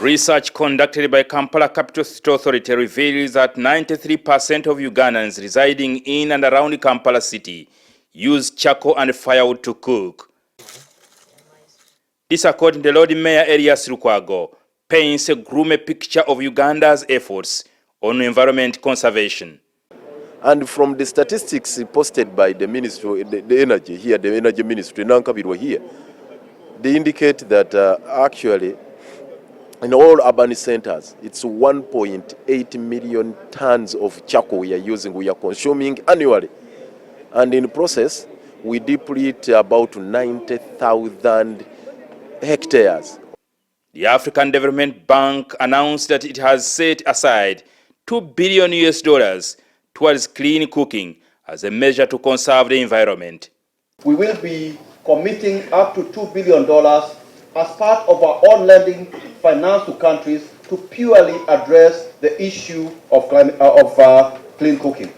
Research conducted by Kampala Capital City Authority reveals that 93% of Ugandans residing in and around Kampala City use charcoal and firewood to cook. This, according to the Lord Mayor Elias Lukwago, paints a gloomy picture of Uganda's efforts on environment conservation. And from the statistics posted by the Ministry, the Energy here, the Energy Ministry, Nankabirwa here, they indicate that actually in all urban centers, it's 1.8 million tons of charcoal we are consuming annually. And in the process, we deplete about 90,000 hectares. The African Development Bank announced that it has set aside $2 billion towards clean cooking as a measure to conserve the environment. We will be committing up to $2 billion as part of our own lending finance to countries to purely address the issue of clean cooking.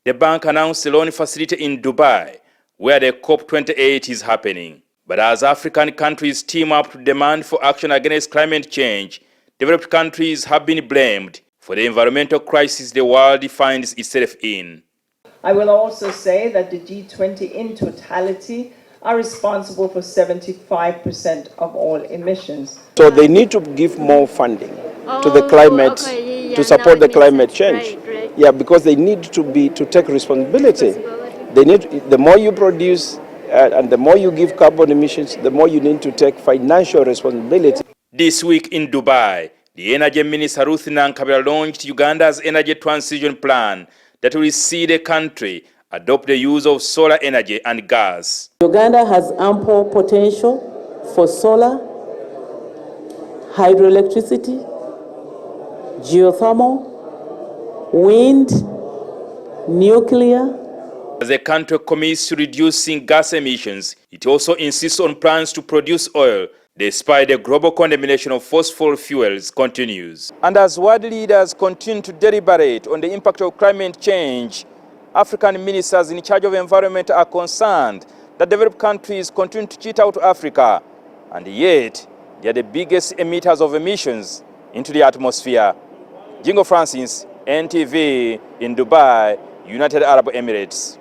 The bank announced a loan facility in Dubai, where the COP28 is happening. But as African countries team up to demand for action against climate change, developed countries have been blamed for the environmental crisis the world finds itself in. I will also say that the G20 in totality are responsible for 75% of all emissions. So they need to give more funding to the climate, to support the climate change. Right. Yeah, because they need to take responsibility. The more you produce and the more you give carbon emissions, the more you need to take financial responsibility. This week in Dubai, the Energy Minister Ruth Nankabirwa launched Uganda's energy transition plan that will see the country adopt the use of solar energy and gas. Uganda has ample potential for solar, hydroelectricity, geothermal, wind, nuclear. As the country commits to reducing gas emissions, it also insists on plans to produce oil, despite the global condemnation of fossil fuels continues. And as world leaders continue to deliberate on the impact of climate change, African ministers in charge of environment are concerned that developed countries continue to cheat out Africa, and yet they are the biggest emitters of emissions into the atmosphere. Jingo Francis, NTV in Dubai, United Arab Emirates.